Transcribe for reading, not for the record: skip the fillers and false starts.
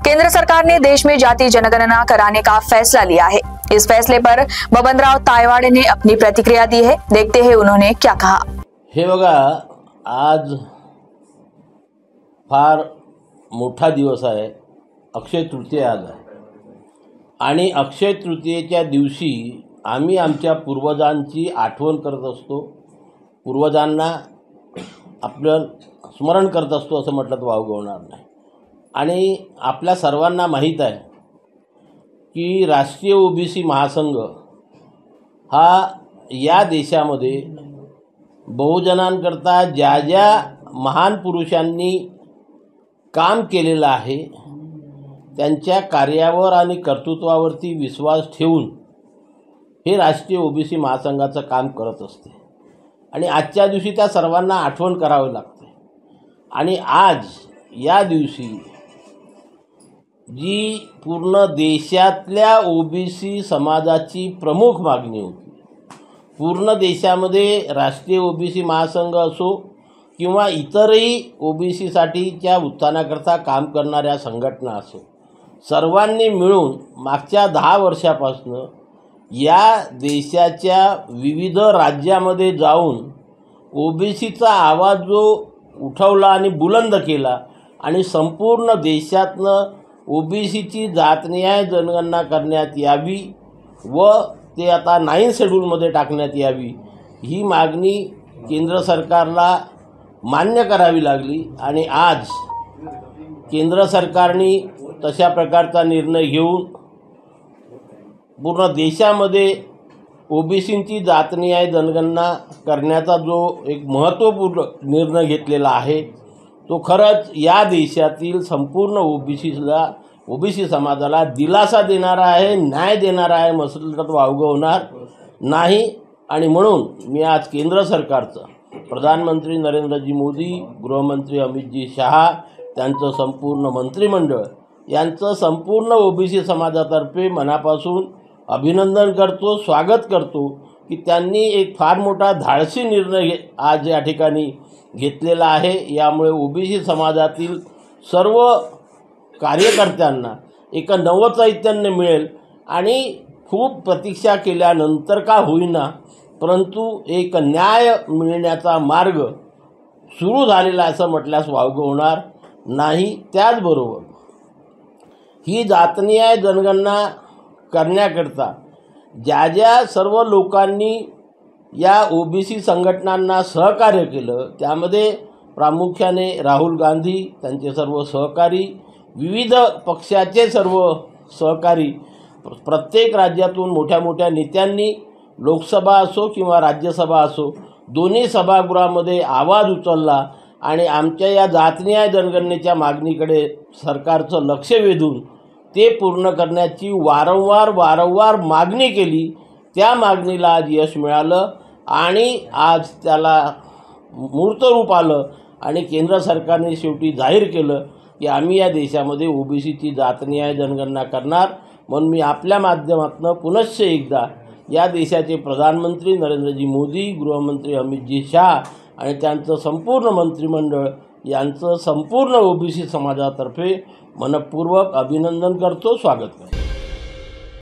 केंद्र सरकार ने देश में जाति जनगणना कराने का फैसला लिया है। इस फैसले पर बबनराव तायवाडे ने अपनी प्रतिक्रिया दी है। देखते हैं उन्होंने क्या कहा। हे बघा, आज फार मोठा दिवस आहे। अक्षय तृतीया आज आहे आणि अक्षय तृतीयेच्या दिवशी आम्ही आमच्या पूर्वजांची आठवण करत असतो, पूर्वजांना आपलं स्मरण करत असतो असं म्हटलं तर वावगं होणार नाही। आणि आपल्या सर्वांना माहीत आहे की राष्ट्रीय ओबीसी महासंघ हा या देशामध्ये बहुजनांकरता ज्या ज्या महान पुरुषांनी काम केलेलं आहे त्यांच्या कार्यावर आणि कर्तृत्वावरती विश्वास ठेवून हे राष्ट्रीय ओबीसी महासंघाचं काम करत असते आणि आजच्या दिवशी त्या सर्वांना आठवण करावी लागते। आणि आज या दिवशी जी पूर्ण देशातल्या ओबीसी समाजाची प्रमुख मागणी होती, पूर्ण देशामध्ये राष्ट्रीय ओबीसी महासंघ असो किंवा इतरही ओबीसीसाठीच्या उत्थानाकरता काम करणाऱ्या संघटना असो, सर्वांनी मिळून मागच्या 10 वर्षापासून या देशाच्या विविध राज्यामध्ये जाऊन ओबीसीचा आवाज जो उठवला आणि बुलंद केला आणि संपूर्ण देशातनं ओबीसीची जातनिहाय जनगणना करण्यात यावी व ते आता 9 शेड्यूलमध्ये टाकण्यात यावी ही मागणी केंद्र सरकारला मान्य करावी लागली। आणि आज केंद्र सरकारने तशा प्रकारचा निर्णय घेऊन पूर्ण देशामध्ये ओबीसींची जातनिहाय जनगणना करण्याचा जो एक महत्त्वपूर्ण निर्णय घेतलेला आहे तो खरंच या देशातील संपूर्ण ओबीसी समाजाला दिलासा देणारा आहे, न्याय देणारा आहे म्हटलं तर वावगं होणार नाही। आणि म्हणून मी आज केंद्र सरकारचं प्रधानमंत्री नरेंद्रजी मोदी, गृहमंत्री अमितजी शहा, त्यांचं संपूर्ण मंत्रिमंडळ यांचं संपूर्ण ओबीसी समाजातर्फे मनापासून अभिनंदन करतो, स्वागत करतो की त्यांनी एक फार मोठा धाडसी निर्णय आज या ठिकाणी घेतलेला आहे। यामुळे ओबीसी समाजातील सर्व कार्यकर्त्यांना एक नवचैतन्य मिळेल आणि खूप प्रतीक्षा केल्यानंतर का होईना परंतु एक न्याय मिळण्याचा मार्ग सुरू झालेला असं म्हटल्यास वावगं होणार नाही। त्याचबरोबर ही जातनिहाय जनगणना करण्याकरता ज्या ज्या सर्व लोकांनी या ओबीसी संघटनांना सहकार्य केलं त्यामध्ये प्रामुख्याने राहुल गांधी, त्यांचे सर्व सहकारी, विविध पक्षाचे सर्व सहकारी, प्रत्येक राज्यातून मोठ्या मोठ्या नेत्यांनी लोकसभा असो किंवा राज्यसभा असो दोन्ही सभागृहामध्ये आवाज उचलला आणि आमच्या या जातनिहाय जनगणनेच्या मागणीकडे सरकारचं लक्ष वेधून ते पूर्ण करण्याची वारंवार मागणी केली। त्या मागणीला आज यश मिळालं आणि आज त्याला मूर्तरूप आलं आणि केंद्र सरकारने शेवटी जाहीर केलं की आम्ही या देशामध्ये ओबीसीची जातनिहाय जनगणना करणार। म्हणून मी आपल्या माध्यमातून पुनश्च एकदा या देशाचे प्रधानमंत्री नरेंद्रजी मोदी, गृहमंत्री अमितजी शहा आणि त्यांचं संपूर्ण मंत्रिमंडळ यांचं संपूर्ण ओबीसी समाजातर्फे मनपूर्वक अभिनंदन करतो, स्वागत करतो।